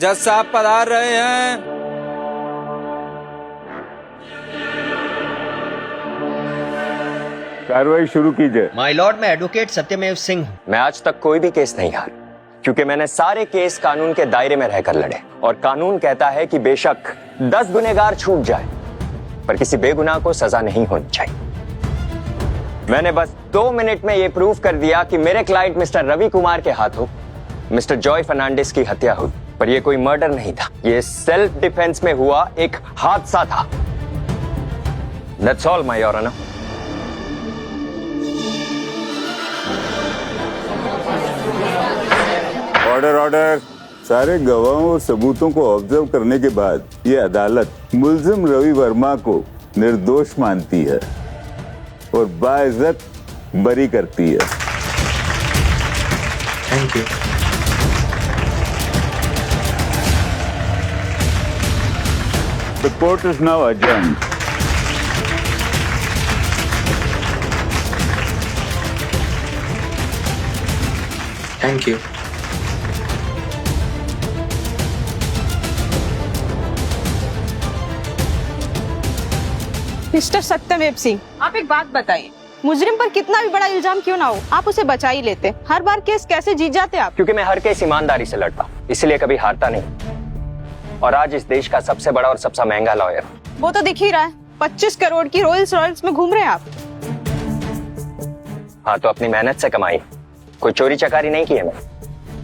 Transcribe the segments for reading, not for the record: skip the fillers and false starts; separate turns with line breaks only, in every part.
जज साहब पधार रहे हैं।
कार्रवाई शुरू कीजिए।
माय लॉर्ड, मैं एडवोकेट सत्यमेव सिंह हूँ।
मैं आज तक कोई भी केस नहीं हारा क्योंकि मैंने सारे केस कानून के दायरे में रहकर लड़े और कानून कहता है कि बेशक 10 गुनहगार छूट जाए पर किसी बेगुनाह को सजा नहीं होनी चाहिए। मैंने बस 2 मिनट में यह प्रूव कर दिया कि मेरे क्लाइंट मिस्टर रवि कुमार के हाथों मिस्टर जॉय फर्नांडिस की हत्या हुई, पर यह कोई मर्डर नहीं था, यह सेल्फ डिफेंस में हुआ एक हादसा था। That's all, my Your Honor.
Order order. सारे गवाहों और सबूतों को ऑब्जर्व करने के बाद ये अदालत मुल्जिम रवि वर्मा को निर्दोष मानती है और बाइज्जत बरी करती है।
Thank you.
The court is now adjourned.
Thank you.
Mister सत्यमेव सिंह, आप एक बात बताइए, मुजरिम पर कितना भी बड़ा इल्जाम क्यों ना हो, आप उसे बचा ही लेते। हर बार केस कैसे जीत जाते आप?
क्योंकि मैं हर केस ईमानदारी से लड़ता हूं, इसलिए कभी हारता नहीं। और आज इस देश का सबसे बड़ा और सबसे महंगा लॉयर।
वो तो दिख ही रहा है, 25 करोड़ की रॉयल्स रॉयल्स में घूम रहे हैं आप।
हाँ, तो अपनी मेहनत से कमाई, कोई चोरी चकारी नहीं की है मैं।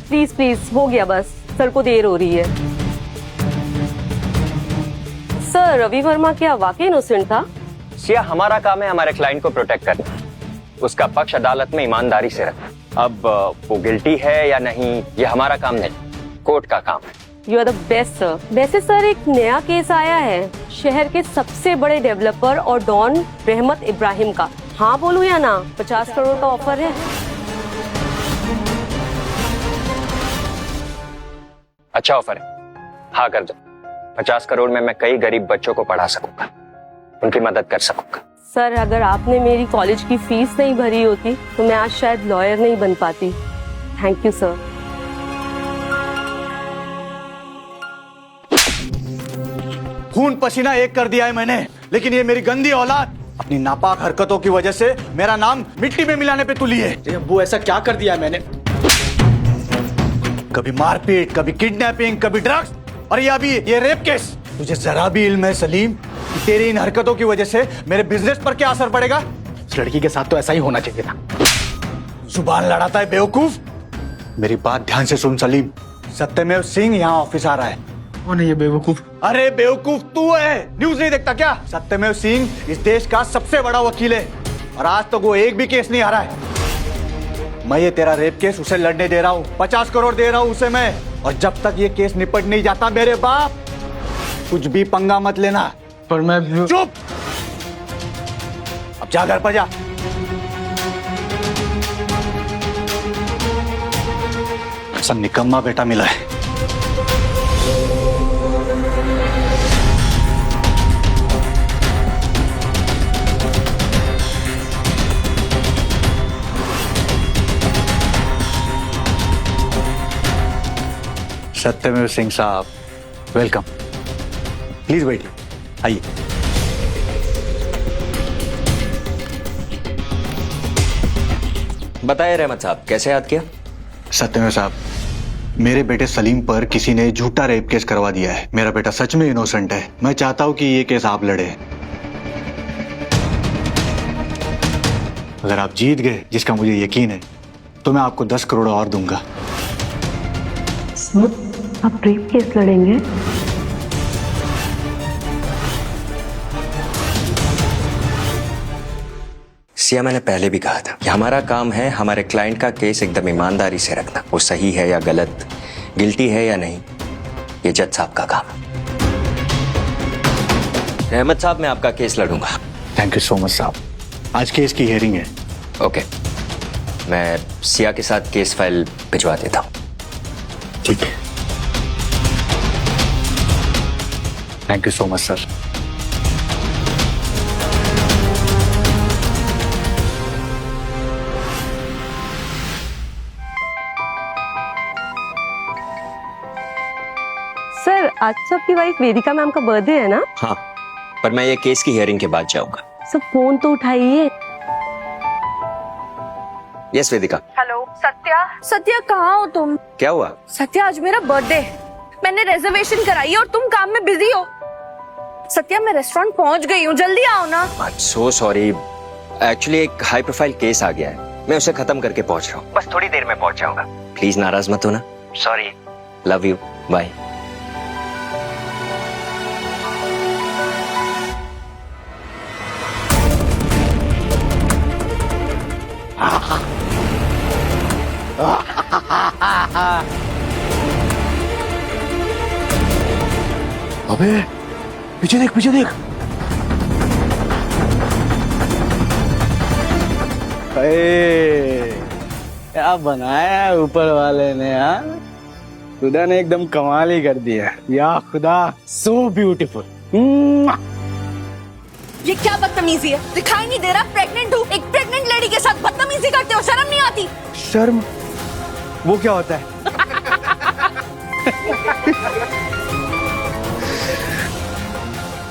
प्लीज प्लीज हो गया बस, सर को देर हो रही है। सर, रवि वर्मा क्या वाकई इनोसेंट था?
सिया, हमारा काम है हमारे क्लाइंट को प्रोटेक्ट करना, उसका पक्ष अदालत में ईमानदारी से रखना। अब वो गिल्टी है या नहीं ये हमारा काम नहीं, कोर्ट का काम है।
You are the best sir. वैसे सर, एक नया केस आया है शहर के सबसे बड़े डेवलपर और डॉन रहमत इब्राहिम का। हाँ बोलूं या ना? 50 करोड़ का ऑफर है।
अच्छा ऑफर है, हाँ कर दो। 50 करोड़ में मैं कई गरीब बच्चों को पढ़ा सकूंगा, उनकी मदद कर सकूंगा।
सर, अगर आपने मेरी कॉलेज की फीस नहीं भरी होती तो मैं आज शायद लॉयर नहीं बन पाती। Thank you sir.
खून पसीना एक कर दिया है मैंने, लेकिन ये मेरी गंदी औलाद अपनी नापाक हरकतों की वजह से मेरा नाम मिट्टी में मिलाने पे तुली है।
वो ऐसा क्या कर दिया मैंने?
कभी मारपीट, कभी किडनैपिंग, कभी ड्रग्स और ये अभी ये रेप केस। तुझे जरा भी इल्म है सलीम कि तेरी इन हरकतों की वजह से मेरे बिजनेस पर क्या असर पड़ेगा?
उस लड़की के साथ तो ऐसा ही होना चाहिए था।
जुबान लड़ाता है बेवकूफ। मेरी बात ध्यान से सुन सलीम, सत्यमेव सिंह यहाँ ऑफिस आ रहा है।
कौन है ये बेवकूफ?
अरे बेवकूफ तू है, न्यूज नहीं देखता क्या? सत्यमेव सिंह इस देश का सबसे बड़ा वकील है और आज तक वो एक भी केस नहीं हारा है। मैं ये तेरा रेप केस उसे लड़ने दे रहा हूँ, 50 करोड़ दे रहा हूँ उसे मैं, और जब तक ये केस निपट नहीं जाता मेरे बाप, कुछ भी पंगा मत लेना।
पर मैं
चुप, अब जा घर पर जा। ऐसा निकम्मा बेटा मिला है। सत्यमेव सिंह साहब, वेलकम। प्लीज बैठिए, आइए।
बताइए रहमत साहब, कैसे याद किया?
सत्यमेव साहब, मेरे बेटे सलीम पर किसी ने झूठा रेप केस करवा दिया है। मेरा बेटा सच में इनोसेंट है। मैं चाहता हूं कि ये केस आप लड़े। अगर आप जीत गए, जिसका मुझे यकीन है, तो मैं आपको 10 करोड़ और दूंगा।
आप रेप केस लड़ेंगे?
सिया, मैंने पहले भी कहा था कि हमारा काम है हमारे क्लाइंट का केस एकदम ईमानदारी से रखना। वो सही है या गलत, गिल्टी है या नहीं, ये जज साहब का काम है। रहमत साहब, मैं आपका केस लड़ूंगा।
थैंक यू सो मच साहब। आज केस की हियरिंग है।
ओके, मैं सिया के साथ केस फाइल भिजवा देता हूँ।
ठीक है, thank you so much sir.
Sir आज तो आपकी वाइफ वेदिका मैम का बर्थडे है ना?
हाँ, पर मैं ये केस की हियरिंग के बाद जाऊंगा।
सर फोन तो उठाइए।
यस वेदिका।
हेलो सत्या। सत्या कहाँ हो तुम?
क्या हुआ?
सत्या आज मेरा बर्थडे है, मैंने रिजर्वेशन कराई है और तुम काम में बिजी हो। सत्या मैं रेस्टोरेंट पहुंच गई हूँ, जल्दी आओ ना।
I am so sorry, actually एक हाई प्रोफाइल केस आ गया है, मैं उसे खत्म करके पहुंच रहा हूँ, बस थोड़ी देर में पहुंच जाऊंगा। प्लीज नाराज मत होना। Sorry, love you, bye.
अबे पीछे देख, पीछे देख। क्या बनाया है ऊपर वाले ने, हाँ? खुदा ने एकदम कमाल ही कर दिया। या खुदा, सो ब्यूटीफुल।
ये क्या बदतमीजी है? दिखाई नहीं दे रहा प्रेग्नेंट हूँ? एक प्रेग्नेंट लेडी के साथ बदतमीजी करते हो, शर्म नहीं आती?
शर्म वो क्या होता है?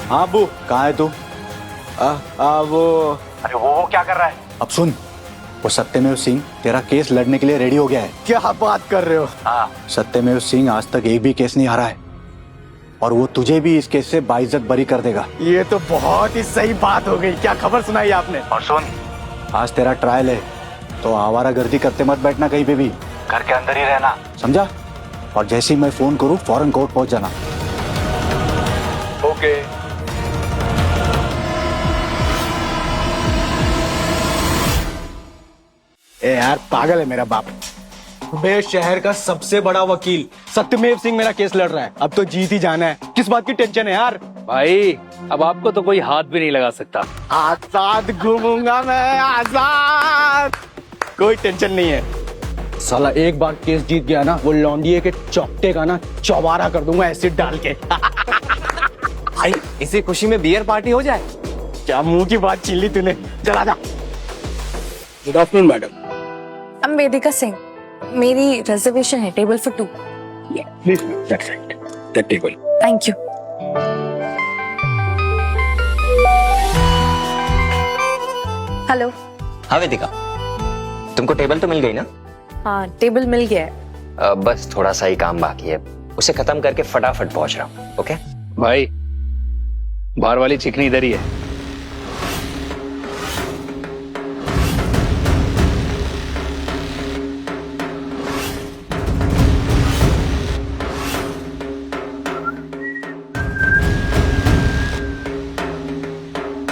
हाँ बू, कहाँ है तू? वो अरे वो क्या कर रहा है? अब सुन, वो सत्यमेव सिंह तेरा केस लड़ने के लिए रेडी हो गया है। क्या बात कर रहे हो? हाँ, सत्यमेव सिंह आज तक एक भी केस नहीं हारा है और वो तुझे भी इस केस से बाइज्जत बरी कर देगा। ये तो बहुत ही सही बात हो गई। क्या खबर सुनाई आपने? और सुन, आज तेरा ट्रायल है तो आवारागर्दी करते मत बैठना कहीं पे भी, घर के अंदर ही रहना, समझा? और जैसे ही मैं फोन करूँ फौरन कोर्ट पहुंच जाना। ओके। ए यार, पागल है मेरा बाप। बे शहर का सबसे बड़ा वकील सत्यमेव सिंह मेरा केस लड़ रहा है, अब तो जीत ही जाना है। किस बात की टेंशन है यार?
भाई अब आपको तो कोई हाथ भी नहीं लगा सकता।
आजाद घूमूंगा मैं, आजाद, कोई टेंशन नहीं है। साला एक बार केस जीत गया ना, वो लौंडिये के चौकटे का ना चौबारा कर दूंगा एसिड डाल के।
भाई इसी खुशी में बियर पार्टी हो जाए।
क्या मुंह की बात छीन ली तूने, चला जा। Good afternoon madam.
I'm वेदिका सिंह, मेरी रिजर्वेशन है table for 2।
Please that's right, that table.
Thank you. Hello.
हाँ वेदिका, तुमको टेबल तो मिल गई ना?
हाँ टेबल मिल गया है।
बस थोड़ा सा ही काम बाकी है, उसे खत्म करके फटाफट पहुंच रहा हूँ। ओके
भाई बाहर वाली चिकनी इधर ही है।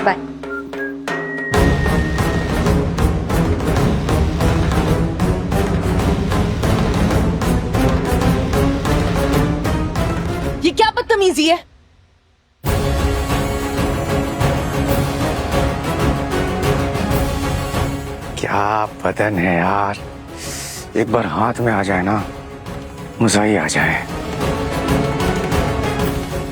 बाय। ये क्या बदतमीजी है?
क्या बदन है यार, एक बार हाथ में आ जाए ना मजा ही आ जाए।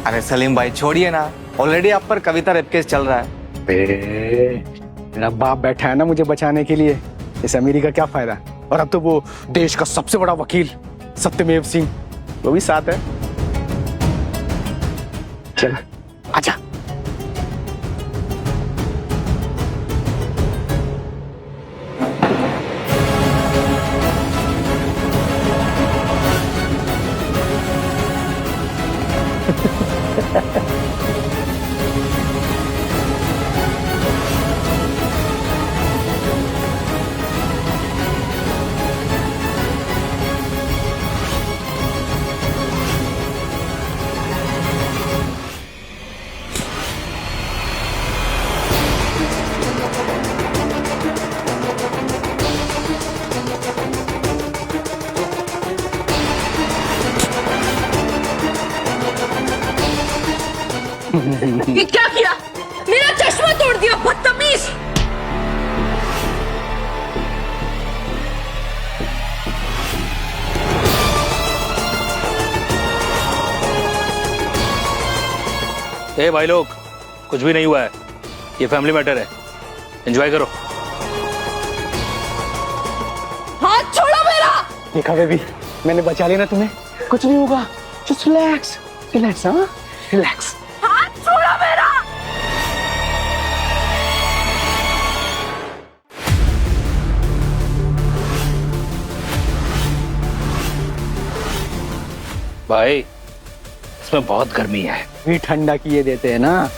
अरे सलीम भाई छोड़िए ना, ऑलरेडी आप पर कविता रेप केस चल रहा है।
मेरा बाप बैठा है ना मुझे बचाने के लिए, इस अमीरी का क्या फायदा? और अब तो वो देश का सबसे बड़ा वकील सत्यमेव सिंह वो भी साथ है। चल आजा।
ये क्या किया? मेरा चश्मा तोड़ दिया, बदतमीज।
ए भाई लोग, कुछ भी नहीं हुआ है, ये फैमिली मैटर है, एंजॉय करो।
हाथ छोड़ो मेरा।
देखा बेबी, मैंने बचा लिया ना तुम्हें, कुछ नहीं होगा, जस्ट रिलैक्स। रिलैक्स, हाँ रिलैक्स।
हाथ छोड़ो मेरा।
भाई इसमें बहुत गर्मी है।
भी ठंडा किए देते हैं ना।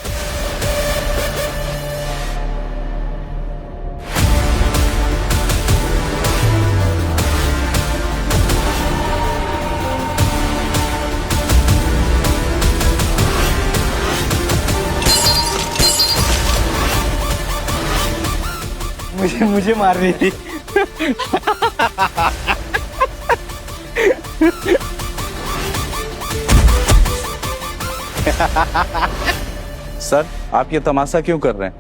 मुझे मार रही थी।
सर आप ये तमाशा क्यों कर रहे हैं?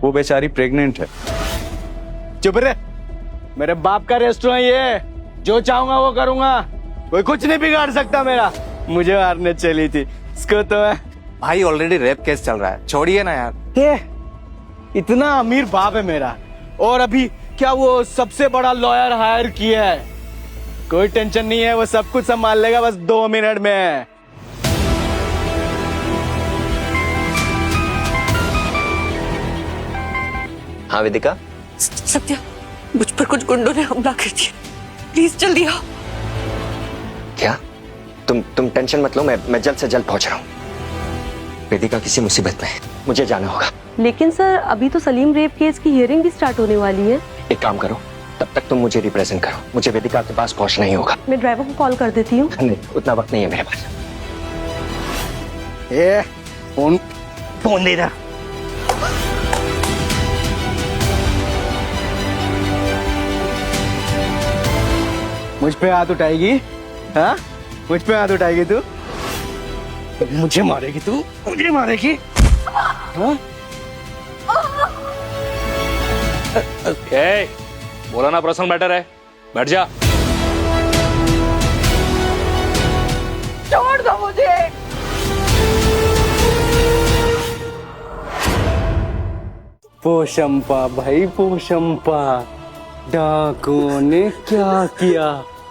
वो बेचारी प्रेग्नेंट है।
चुप रहे, मेरे बाप का रेस्टोरेंट ये है, जो चाहूंगा वो करूंगा, कोई कुछ नहीं बिगाड़ सकता मेरा। मुझे मारने चली थी इसको तो मैं।
भाई ऑलरेडी रेप केस चल रहा है, छोड़िए ना यार।
ये इतना अमीर बाप है मेरा, और अभी क्या वो सबसे बड़ा लॉयर हायर किया है। कोई टेंशन नहीं है, वो सब कुछ संभाल लेगा बस 2 मिनट में।
हाँ वेदिका,
सत्या, मुझ पर कुछ गुंडों ने हमला कर दिया, प्लीज जल्दी आओ।
क्या? तुम टेंशन मत लो, मैं जल्द से जल्द पहुंच रहा हूँ। वेदिका किसी मुसीबत में है, मुझे जाना होगा।
लेकिन सर अभी तो सलीम रेप केस की हियरिंग भी स्टार्ट होने वाली है।
एक काम करो, तब तक तुम मुझे रिप्रेजेंट करो, मुझे वेदिका के पास पहुंचना ही होगा।
मैं ड्राइवर को कॉल कर देती हूँ।
नहीं, उतना वक्त नहीं है मेरे पास।
ये फोन दे रहा। मुझ पे हाथ उठाएगी? हाँ, मुझ पे हाथ उठाएगी तू? मुझे मारेगी तू? मुझे मारेगी? हाँ?
ए, बोला ना पर्सनल मैटर है, बैठ जा।
छोड़ दो मुझे।
पोशंपा भाई, पोशंपा, डाकुओं ने क्या किया?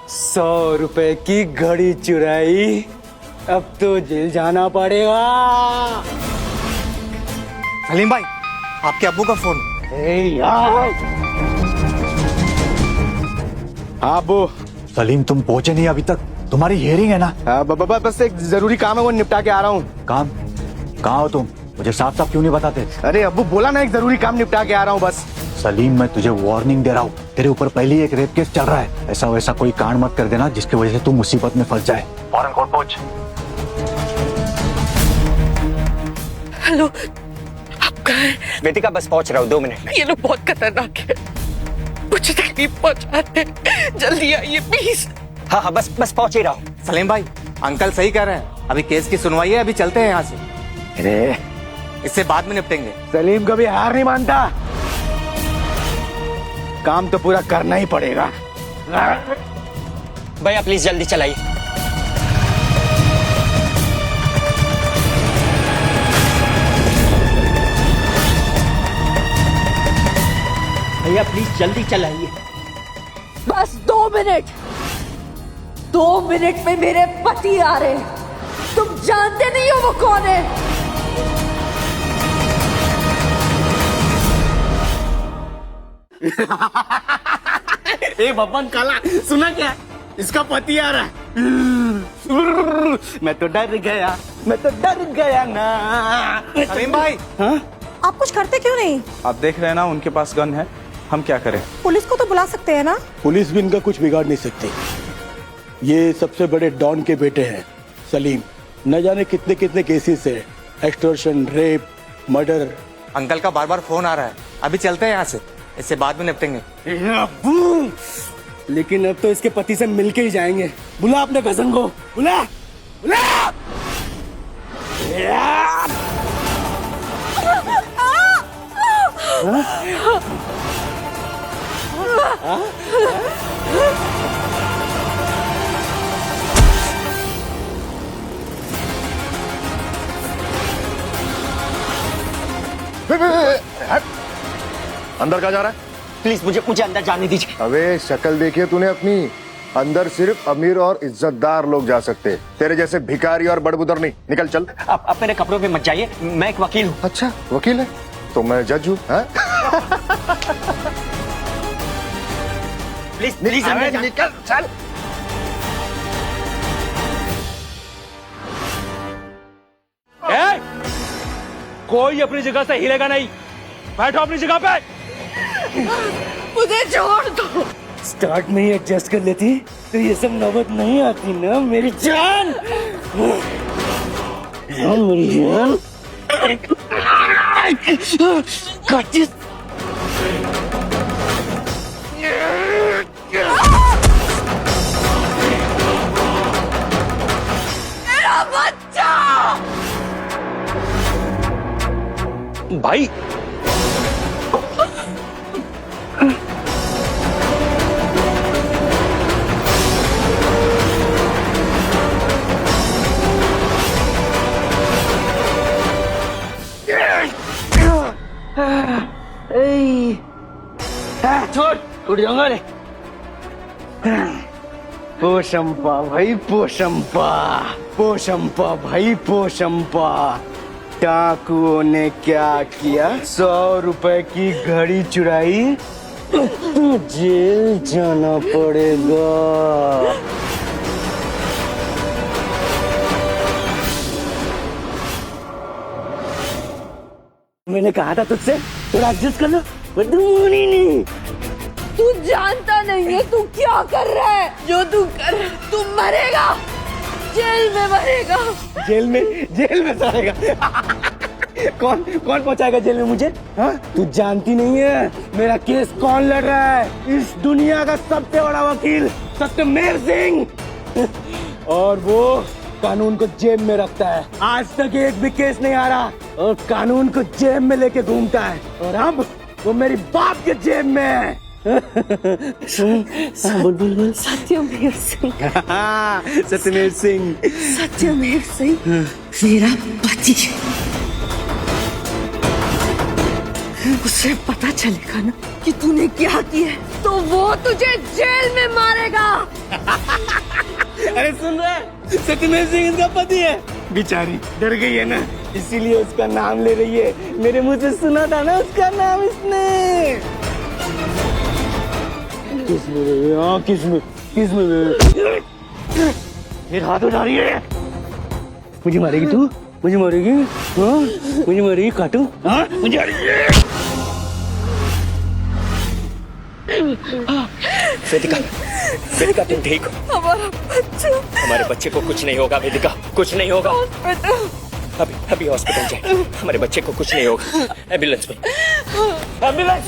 100 रुपए की घड़ी चुराई, अब तो जेल जाना पड़ेगा।
सलीम भाई, आपके अब्बू का फोन।
हाँ अब्बू।
सलीम तुम पहुंचे नहीं अभी तक? तुम्हारी हियरिंग है ना?
बस एक जरूरी काम है, वो निपटा के आ रहा हूँ।
काम? कहाँ हो तुम? मुझे साफ साफ क्यों नहीं बताते?
अरे अब्बू बोला ना, एक जरूरी काम निपटा के आ रहा हूँ बस।
सलीम मैं तुझे वार्निंग दे रहा हूँ, तेरे ऊपर पहले ही एक रेप केस चल रहा है। ऐसा वैसा कोई कांड मत कर देना जिसकी वजह से तू मुसीबत में फंस जाए। फौरन कोर्ट पहुंच।
हेलो, आप कहाँ हैं?
वेदिका बस पहुंच रहा हूँ, 2 मिनट में।
ये लोग बहुत खतरनाक है, मुझे तकलीफ पहुंचाते हैं, जल्दी आइए प्लीज।
हाँ बस पहुंच ही रहा हूँ।
सलीम भाई, अंकल सही कह रहे हैं, अभी केस की सुनवाई है, अभी चलते हैं यहाँ से।
अरे
इससे बाद में निपटेंगे।
सलीम कभी हार नहीं मानता, काम तो पूरा करना ही पड़ेगा।
भैया प्लीज जल्दी चलाइए।
भैया प्लीज जल्दी चलाइए।
बस 2 मिनट, 2 मिनट में मेरे पति आ रहे हैं, तुम जानते नहीं हो वो कौन है।
ए बब्बन काला, सुना क्या? इसका पति आ रहा है। मैं तो डर गया ना।
सलीम भाई,
हाँ?
आप कुछ करते क्यों नहीं?
आप देख रहे हैं ना उनके पास गन है, हम क्या करें?
पुलिस को तो बुला सकते हैं ना?
पुलिस भी इनका कुछ बिगाड़ नहीं सकती। ये सबसे बड़े डॉन के बेटे हैं सलीम, न जाने कितने कितने केसेस है, एक्सटॉर्शन, रेप, मर्डर।
अंकल का बार बार फोन आ रहा है, अभी चलते हैं यहाँ से, इससे बाद में निपटेंगे।
लेकिन अब तो इसके पति से मिलके ही जाएंगे। बुला अपने कजन को, बुला बुला।
अंदर कहाँ जा रहा है?
प्लीज मुझे अंदर जाने दीजिए।
अबे शक्ल देखिए तूने अपनी, अंदर सिर्फ अमीर और इज्जतदार लोग जा सकते हैं, तेरे जैसे भिखारी और बड़बुदर नहीं। निकल चल।
अब मेरे कपड़ों पे मत जाइए, मैं एक वकील हूँ।
अच्छा वकील है तो मैं जज हूँ।
प्लीज प्लीज अंदर जा।
निकल चल।
कोई अपनी जगह से हिलेगा नहीं, बैठो अपनी जगह पे।
मुझे छोड़ दो।
स्टार्ट में ही एडजस्ट कर लेती तो ये सब नौबत नहीं आती ना मेरी जान। मेरी जान।
मेरा बच्चा।
भाई
छोड़, उठ जाऊंगा रे। पोशंपा भाई पोशंपा, पोशंपा भाई पोशंपा। डाकुओं ने क्या किया? 100 रुपए की घड़ी चुराई, जेल जाना पड़ेगा। मैंने कहा था तुझसे थोड़ा एडजस्ट कर लो, पर तू मानी नहीं।
तू जानता नहीं है तू क्या कर रहा है। जो तू कर रहा है, तू मरेगा, जेल में मरेगा।
जेल में जाएगा। कौन पहुंचाएगा जेल में मुझे? हाँ? तू जानती नहीं है मेरा केस कौन लड़ रहा है? इस दुनिया का सबसे बड़ा वकील सत्यमेव सिंह। और वो कानून को जेब में रखता है। आज तक एक भी केस नहीं आ रहा और कानून को जेब में लेके घूमता है। और अब वो मेरी बाप के जेब में है। बोल।
सत्यमेव सिंह।
सत्यमेव सिंह।
सत्यमेव सिंह मेरा पति। उसे पता चलेगा ना कि तूने क्या किया है, तो वो तुझे जेल में मारेगा।
अरे सुन रहा है, सत्यमेव सिंह इसका पति है। बेचारी डर गई है ना, इसीलिए उसका नाम ले रही है। मेरे मुंह से सुना था ना उसका नाम इसने। किसमें फिर हाथ उठा रही है। मुझे मारेगी तू? मुझे मारेगी? हाँ? मुझे मारेगी काटू? हाँ? मुझे
वेदिका तुम ठीक हो?
हमारा बच्चा।
हमारे बच्चे को कुछ नहीं होगा वेदिका, कुछ नहीं होगा। अभी हॉस्पिटल जाए, हमारे बच्चे को कुछ नहीं होगा। एम्बुलेंस में, एम्बुलेंस।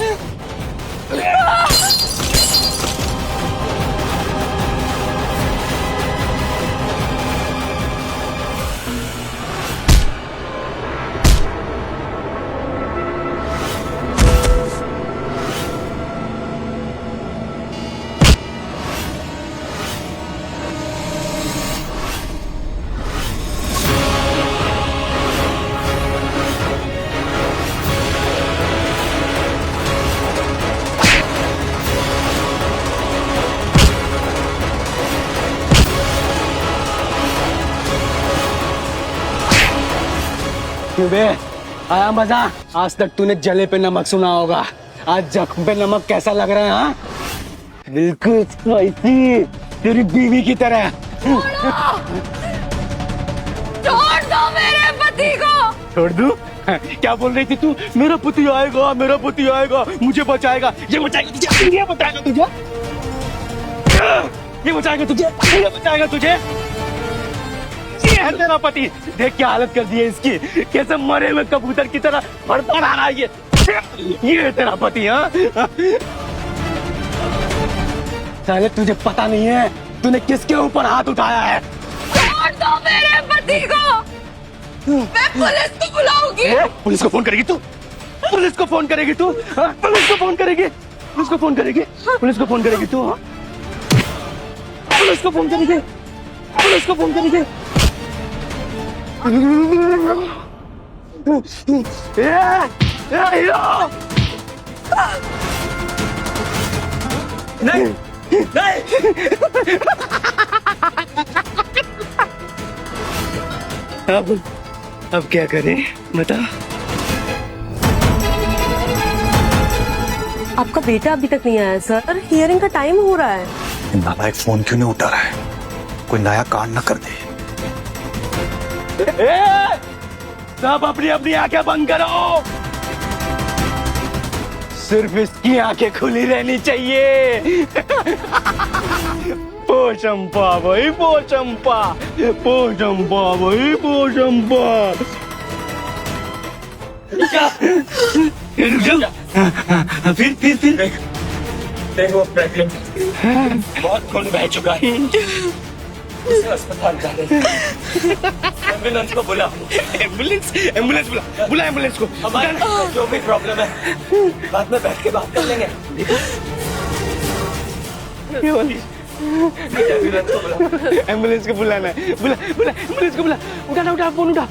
क्यों बे, आया मजा? आज तक तूने जले पे नमक सुना होगा, आज जख्म पे नमक कैसा लग रहा है? हाँ? बिल्कुल स्पाइसी, तेरी बीवी की तरह।
छोड़ दो मेरे पति को।
छोड़ दूं? क्या बोल रही थी तू? मेरा पति आएगा, मेरा पति आएगा, मुझे बचाएगा। ये बचाएगा तुझे, ये बचाएगा तुझे, ये बचाएगा तुझे, ये बचाएगा तुझे। ये है तेरा पति। देख क्या हालत कर दी है इसकी, कैसे मरे हुए कबूतर की तरह फड़फड़ा रहा है ये है तेरा पति। हाँ, साले तुझे पता नहीं है तूने किसके ऊपर हाथ उठाया है।
छोड़ दो मेरे पति को, मैं पुलिस को बुलाऊंगी।
पुलिस को फोन करेगी तू? पुलिस को फोन करेगी तू? हाँ? पुलिस को फोन करेगी? पुलिस को फोन करेगी? पुलिस को फोन करेगी तू? हाँ? पुलिस को फोन करेगी? पुलिस को फोन करेगी?
नहीं
अब क्या करें बता।
आपका बेटा अभी तक नहीं आया सर, हियरिंग का टाइम हो रहा है।
नालायक फोन क्यों नहीं उठा रहा है? कोई नया कांड न कर दे।
सब अपनी अपनी आंखें बंद करो, सिर्फ इसकी आंखें खुली रहनी चाहिए। पोचंपा भाई पोचंपा, पोचंपा भाई पोचंपा। फिर
देखो प्रेग्नेंट, बहुत खून बह चुका है, उसे अस्पताल जाने दे। एम्बुलेंस को बुला।
एम्बुलेंस बुला एम्बुलेंस को।
हमारे जो भी प्रॉब्लम है बाद में बैठ के बात कर लेंगे।
एम्बुलेंस को बुलाना है, बुला एम्बुलेंस को बुला। उठा फोन उठा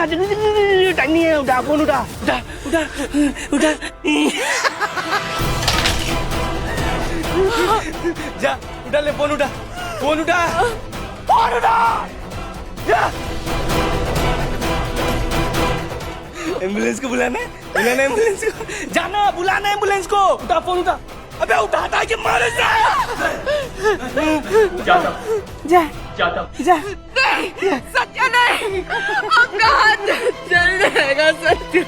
टाइम नहीं है, उठा फोन उठा। जा उठा ले फोन उठा जा। एम्बुलेंस को बुलाना है एम्बुलेंस को, जाना बुलाना है एम्बुलेंस को। उठा फोन उठा, अबे उठाता है कि मारे जा।
नहीं सत्य नहीं, आपका हाथ जल जाएगा सत्य।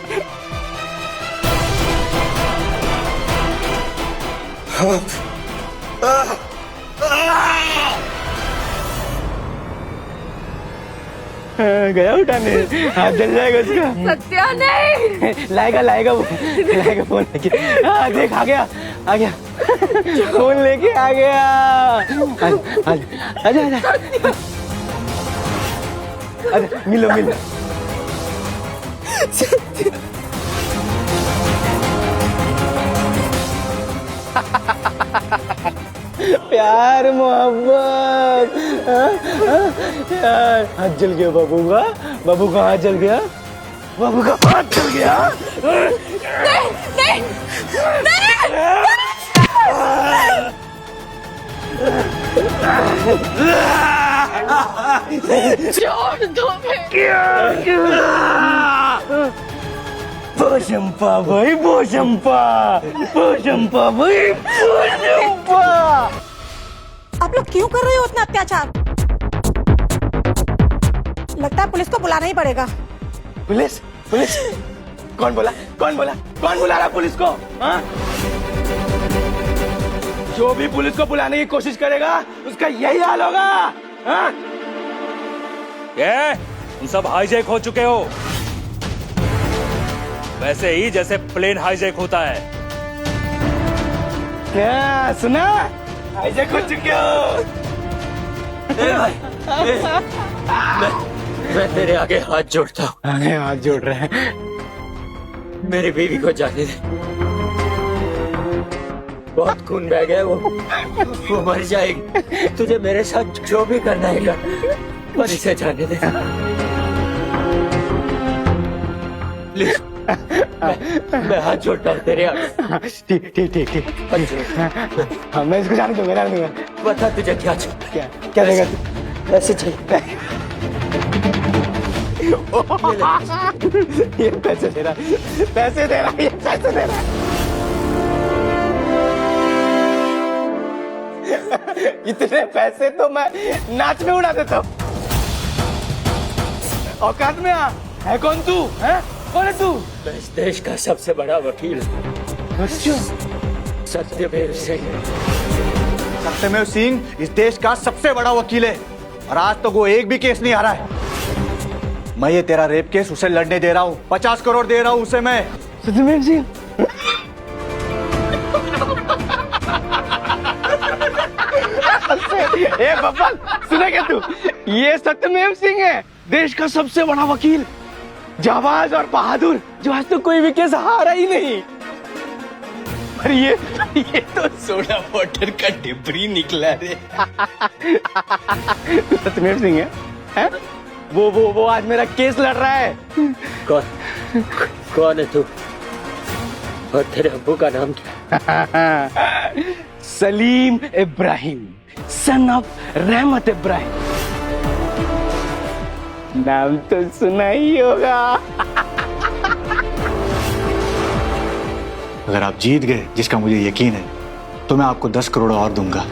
गया उठाने, हाथ जल जाएगा उसका।
सत्य नहीं,
लाएगा फोन लेके। देख आ गया फोन लेके आ गया। आजा मिलो प्यार मोहब्बत। हाथ जल गया बाबू का हाथ जल गया। नहीं।
छोड़ दो
पोचंपा भाई पोचंपा।
आप लोग क्यों कर रहे हो इतना अत्याचार? लगता है पुलिस को बुलाना ही पड़ेगा।
पुलिस कौन बुला रहा पुलिस को? हाँ? जो भी पुलिस को बुलाने की कोशिश करेगा उसका यही हाल होगा। हाँ?
तुम सब हाईजैक हो चुके हो, वैसे ही जैसे प्लेन हाईजैक होता है।
क्या सुना? हाईजैक हो चुके हो।
मैं तेरे आगे हाथ जोड़ता हूँ।
हाथ जोड़ रहे हैं।
मेरी बीवी को जाने दे, बहुत खून बह गया, वो मर जाएगी। तुझे मेरे साथ जो भी करना है कर, पर इसे जाने दे प्लीज। मैं हाथ जोड़ता हूँ तेरे आगे।
ठीक। हाँ, मैं इसको जाने दूंगा।
बता तुझे क्या चाहिए?
क्या देगा तू?
पैसे चाहिए।
ये पैसे दे रहा है। इतने पैसे तो मैं नाच में उड़ा देता हूँ। औकात में आ। है कौन तू? कौन है तू?
मैं इस देश का सबसे बड़ा वकील हूँ, सत्यमेव
सिंह इस देश का सबसे बड़ा वकील है और आज तक वो एक भी केस नहीं हारा है। मैं ये तेरा रेप केस उसे लड़ने दे रहा हूँ, 50 करोड़ दे रहा हूँ उसे मैं।
सत्यमेव सिंह ए बब्बल, सुना क्या तू? ये सत्यमेव सिंह है, देश का सबसे बड़ा वकील, जाबाज और बहादुर, जो आज तक कोई भी केस हारा ही नहीं। पर ये तो सोडा वाटर का डिबरी निकला रे। सत्यमेव सिंह है? वो आज मेरा केस लड़ रहा है।
कौन है तू और तेरे अब्बू का नाम क्या?
सलीम इब्राहिम, सन ऑफ रहमत इब्राहिम। नाम तो सुना ही होगा।
अगर आप जीत गए, जिसका मुझे यकीन है, तो मैं आपको 10 करोड़ और दूंगा।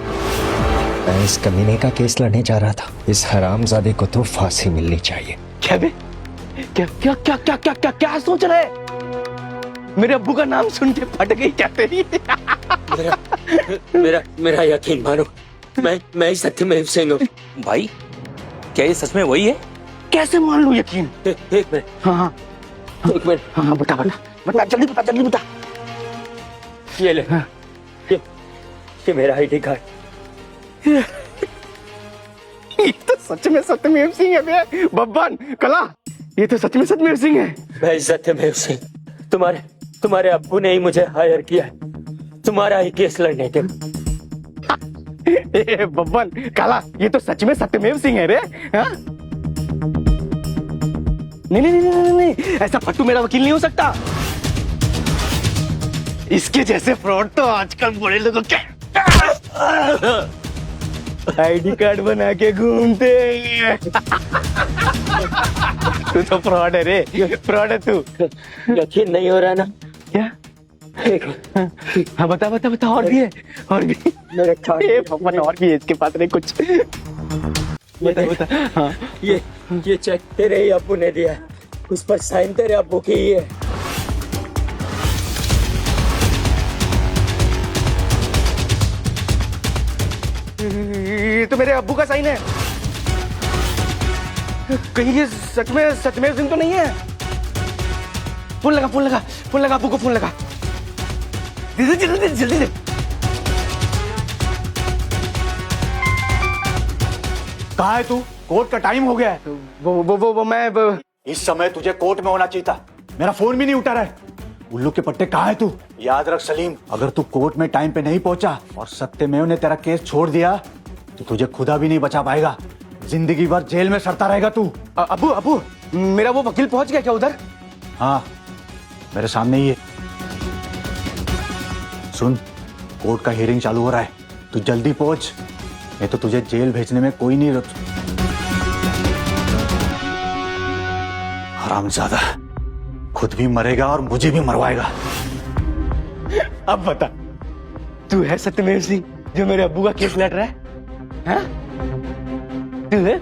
मैं इस कमीने का केस लड़ने जा रहा था। इस हरामजादे को तो फांसी मिलनी चाहिए।
क्या बे? क्या क्या क्या क्या क्या क्या क्या सोच रहे? मेरे अब्बू का नाम सुन के फट गई क्या तेरी?
मेरा यकीन मानो, मैं ही सत्यमेव सिंह हूँ।
भाई क्या ये सच में वही है?
कैसे मान लूं यकीन?
एक मिनट।
हाँ,
एक मिनट।
हाँ, बता जल्दी बता।
ये ले। ये मेरा आईडी कार्ड।
ये तो सच में सत्यमेव सिंह है बे। बब्बन कला, ये तो सच में सत्यमेव सिंह है।
मैं सत्यमेव सिंह, तुम्हारे अब्बू ने ही मुझे हायर किया है तुम्हारा ही केस लड़ने के।
बब्बन काला, ये तो सच में सत्यमेव सिंह है रे। हाँ? नहीं, ऐसा फट्टू मेरा वकील नहीं हो सकता। इसके जैसे फ्रॉड तो आजकल बड़े लोगों के आईडी कार्ड बना के घूमते हैं। तू तो फ्रॉड है रे, फ्रॉड है तू।
यकीन नहीं हो रहा ना?
क्या? हाँ बता और भी है, और भी
मेरे
भगवान, और भी है इसके पास नहीं कुछ। बता। हाँ,
ये चेक तेरे ही अब्बू ने दिया है, उस पर साइन तेरे अब्बू की ही है।
ये तो मेरे अब्बू का साइन है। कहीं ये सच में सत्यमेव सिंह तो नहीं है? फोन लगा अब्बू को, फोन लगा। जल्दी दे। कहाँ है तू? कोर्ट का टाइम हो गया है। वो मैं इस समय तुझे कोर्ट में होना चाहिए था। मेरा फोन भी नहीं उठा रहा है। उल्लू के पट्टे, कहाँ है तू? याद रख सलीम, अगर तू कोर्ट में टाइम पे नहीं पहुंचा और सत्यमेव ने तेरा केस छोड़ दिया तो तुझे खुदा भी नहीं बचा पाएगा। जिंदगी भर जेल में सड़ता रहेगा तू। अब्बू, मेरा वो वकील पहुंच गया क्या उधर? हाँ, मेरे सामने ही है। सुन, कोर्ट का हियरिंग चालू हो रहा है, तू जल्दी पहुंच, नहीं तो तुझे जेल भेजने में कोई नहीं रुक। हरामजादा, खुद भी मरेगा और मुझे भी मरवाएगा। अब बता, तू है सत्यमेव सिंह जो मेरे अब्बू का केस लड़ रहा है? हाँ? तू है?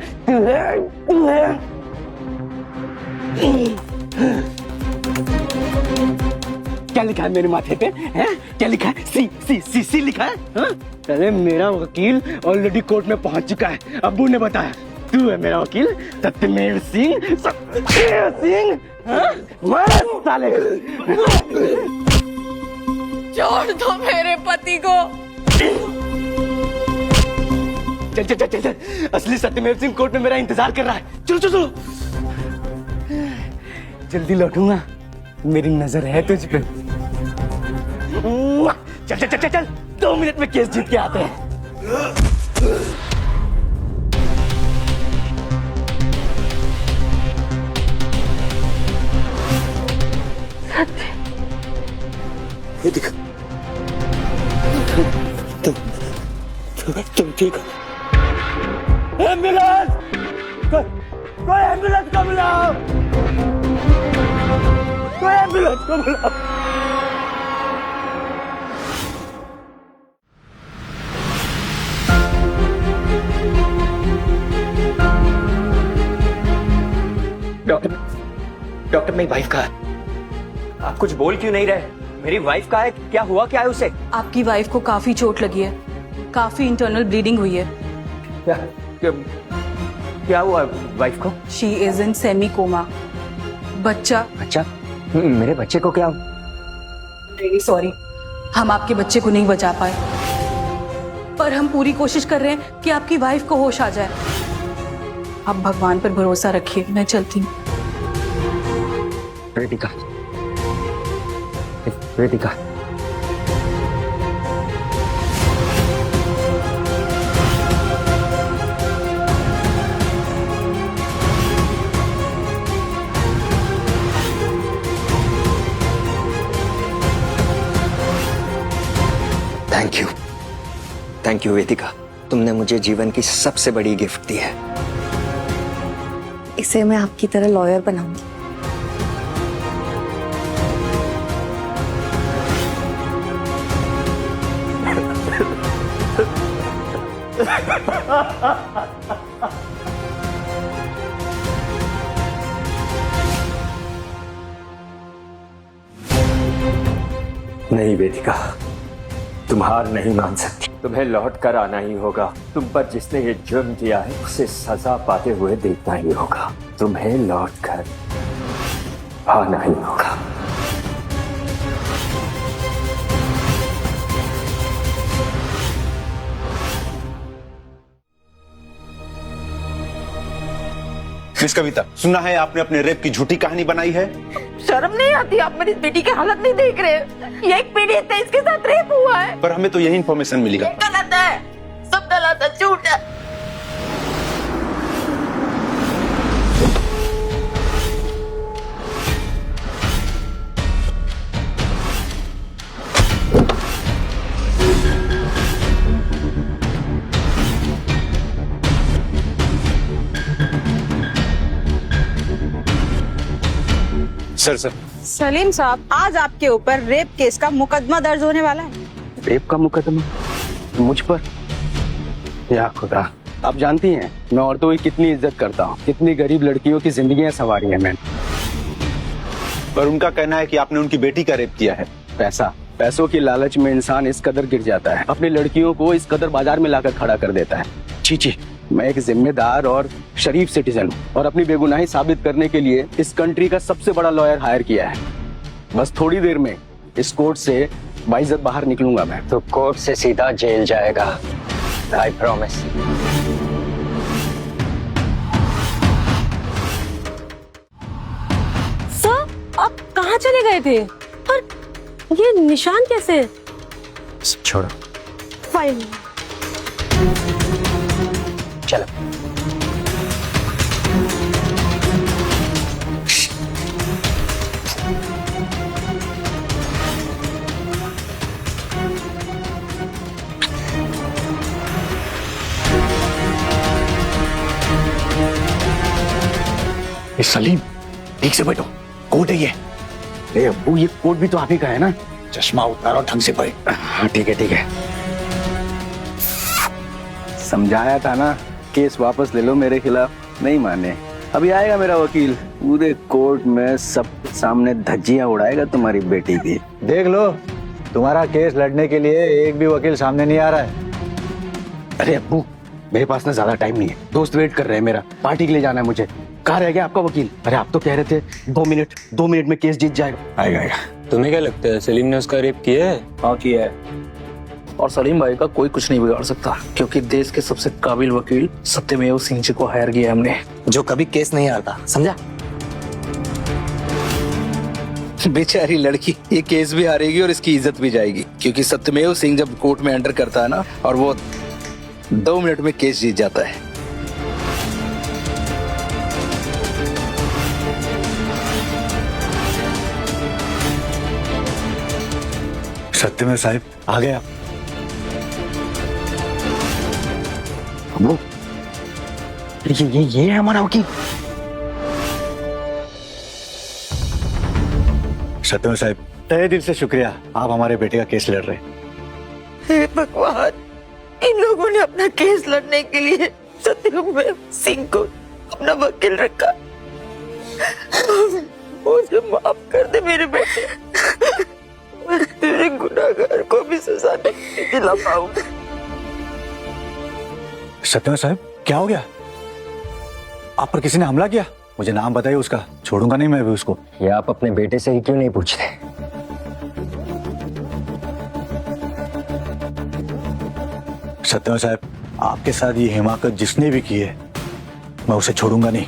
क्या लिखा है मेरे माथे पे? हैं? क्या लिखा है? सी लिखा है? हाँ? अरे मेरा वकील ऑलरेडी कोर्ट में पहुंच चुका है, अब्बू ने बताया। तू है मेरा वकील सत्यमेव सिंह। हाँ? साले,
छोड़ दो मेरे पति को।
चल, असली सत्यमेव सिंह कोर्ट में मेरा इंतजार कर रहा है। चलो, जल्दी लौटूंगा, मेरी नजर है तुझ पे। चल, 2 मिनट में केस जीत के आते हैं।
ये दिखा, तुम ठीक हो?
एम्बुलेंस! कोई एम्बुलेंस को बुलाओ! कोई एम्बुलेंस को बुलाओ!
डॉक्टर, मेरी वाइफ कहाँ है? आप कुछ बोल क्यों नहीं रहे? मेरी वाइफ कहाँ है? क्या हुआ क्या है उसे?
आपकी वाइफ को काफी चोट लगी है, काफी इंटरनल ब्लीडिंग हुई है।
क्या हुआ वाइफ को?
She is in semi coma. बच्चा
मेरे बच्चे को क्या?
रियली सॉरी, हम आपके बच्चे को नहीं बचा पाए, पर हम पूरी कोशिश कर रहे हैं कि आपकी वाइफ को होश आ जाए। आप भगवान पर भरोसा रखिए, मैं चलती हूँ।
रितिका, थैंक यू वेदिका, तुमने मुझे जीवन की सबसे बड़ी गिफ्ट दी है।
इसे मैं आपकी तरह लॉयर बनाऊंगी।
नहीं वेदिका, तुम हार नहीं मान सकती। तुम्हें लौट कर आना ही होगा। तुम पर जिसने ये जुर्म किया है उसे सजा पाते हुए देखना ही होगा। तुम्हें लौट कर आना ही होगा।
मिस कविता, सुना है आपने अपने रेप की झूठी कहानी बनाई है।
शर्म नहीं आती? आप मेरी बेटी की हालत नहीं देख रहे? ये एक पीड़ित है, इसके साथ रेप हुआ है।
पर हमें तो यही इन्फॉर्मेशन मिली है।
गलत है, सब गलत है, झूठ है।
सर
सलीम साहब, आज आपके ऊपर रेप केस का मुकदमा दर्ज होने वाला है।
रेप का मुकदमा मुझ पर? या खुदा, आप जानती हैं मैं औरतों की कितनी इज्जत करता हूँ, कितनी गरीब लड़कियों की जिंदगियां संवारी है मैंने।
पर उनका कहना है कि आपने उनकी बेटी का रेप किया है।
पैसों की लालच में इंसान इस कदर गिर जाता है, अपनी लड़कियों को इस कदर बाजार में लाकर खड़ा कर देता है। छी, मैं एक जिम्मेदार और शरीफ सिटीजन हूँ और अपनी बेगुनाही साबित करने के लिए इस कंट्री का सबसे बड़ा लॉयर हायर किया है। बस थोड़ी देर में इस कोर्ट से बाइज्जत बाहर निकलूंगा मैं।
तो कोर्ट से सीधा जेल जाएगा, आई प्रॉमिस।
सर, आप कहाँ चले गए थे? और ये निशान कैसे?
छोड़ो।
फाइन।
चलो।
सलीम, ठीक से बैठो, कोट है ये।
अरे अब्बू, ये कोट भी तो आप ही का है ना?
चश्मा उतारो, ढंग से बैठ।
हाँ ठीक है। समझाया था ना, केस वापस ले लो मेरे खिलाफ, नहीं माने। अभी आएगा मेरा वकील, पूरे कोर्ट में सब सामने धज्जियां उड़ाएगा तुम्हारी बेटी की।
देख लो, तुम्हारा केस लड़ने के लिए एक भी वकील सामने नहीं आ रहा है।
अरे अब्बू, मेरे पास ना ज्यादा टाइम नहीं है, दोस्त वेट कर रहे हैं मेरा, पार्टी के लिए जाना है मुझे। कहाँ रह गया आपका वकील? अरे आप तो कह रहे थे 2 मिनट में केस जीत जाएगा।
आएगा।
तुम्हें क्या लगता है सलीम ने उसका रेप किया है?
हाँ किया है, और सलीम भाई का कोई कुछ नहीं बिगाड़ सकता, क्योंकि देश के सबसे काबिल वकील सत्यमेव सिंह जी को हायर किया हमने,
जो कभी केस नहीं हारता, समझा?
बेचारी लड़की ये केस भी हारेगी और इसकी इज्जत भी जाएगी, क्योंकि सत्यमेव सिंह जब कोर्ट में एंटर करता है ना, और वो 2 मिनट में केस जीत जाता है।
सत्यमेव साहब आ गया।
वो ये है हमारा वकील।
सत्यमेव साहब, तहे दिल से शुक्रिया, आप हमारे बेटे का केस लड़ रहे हैं।
हे भगवान, इन लोगों ने अपना केस लड़ने के लिए सत्यमेव सिंह को अपना वकील रखा। मुझे माफ कर दे मेरे बेटे, मैं तेरे गुनाहगार को भी सजा नहीं दिला पाऊंगा।
सत्यमेव साहब, क्या हो गया? आप पर किसी ने हमला किया? मुझे नाम बताइए उसका, छोड़ूंगा नहीं मैं अभी उसको।
ये आप अपने बेटे से ही क्यों नहीं पूछते?
सत्यमेव साहब, आपके साथ ये हिमाकत जिसने भी की है, मैं उसे छोड़ूंगा नहीं।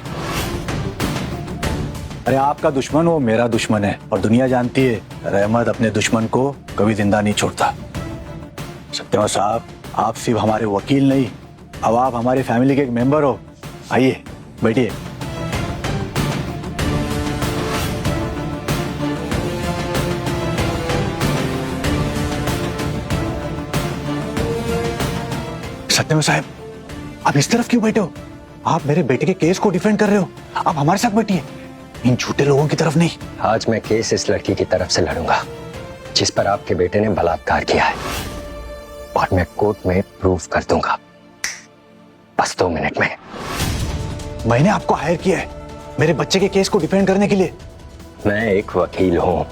अरे आपका दुश्मन वो मेरा दुश्मन है, और दुनिया जानती है रहमत अपने दुश्मन को कभी जिंदा नहीं छोड़ता। सत्यमेव साहब, आप सिर्फ हमारे वकील नहीं, अब आप हमारी फैमिली के एक मेंबर हो। आइए बैठिए। सत्यमेव साहब, आप इस तरफ क्यों बैठे हो? आप मेरे बेटे के केस को डिफेंड कर रहे हो। आप हमारे साथ बैठिए, इन झूठे लोगों की तरफ नहीं।
आज मैं केस इस लड़की की तरफ से लड़ूंगा जिस पर आपके बेटे ने बलात्कार किया है, और मैं कोर्ट में प्रूफ कर दूंगा, बस 2 मिनट में।
मैंने आपको हायर किया है मेरे बच्चे के केस को डिफेंड करने के लिए।
मैं एक वकील हूं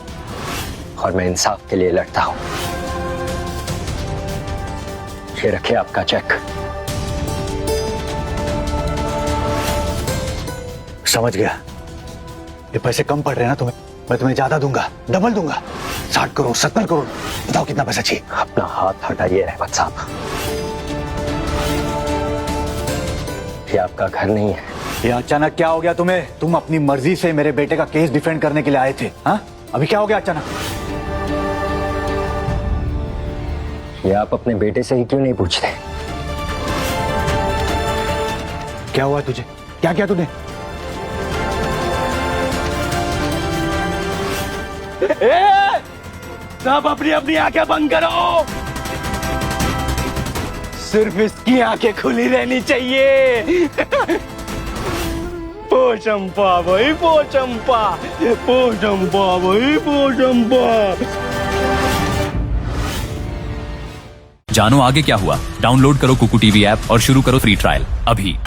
और मैं इंसाफ के लिए लड़ता हूं। ये रखिए आपका चेक।
समझ गया। ये पैसे कम पड़ रहे हैं ना तुम्हें? मैं तुम्हें ज्यादा दूंगा, डबल दूंगा। 60 करोड़, 70 करोड़, बताओ कितना पैसा चाहिए?
अपना हाथ हटाइए रहमत साहब, ये आपका घर नहीं है।
ये अचानक क्या हो गया तुम्हें? तुम अपनी मर्जी से मेरे बेटे का केस डिफेंड करने के लिए आए थे, हाँ? अभी क्या हो गया अचानक?
ये आप अपने बेटे से ही क्यों नहीं पूछते?
क्या हुआ तुझे? क्या किया तूने?
सब अपनी अपनी आंखें बंद करो, सिर्फ इसकी आंखें खुली रहनी चाहिए। पोचंपा भाई पोचंपा, पोचंपा भाई पोचंपा।
जानो आगे क्या हुआ? डाउनलोड करो कुकू टीवी ऐप और शुरू करो फ्री ट्रायल अभी।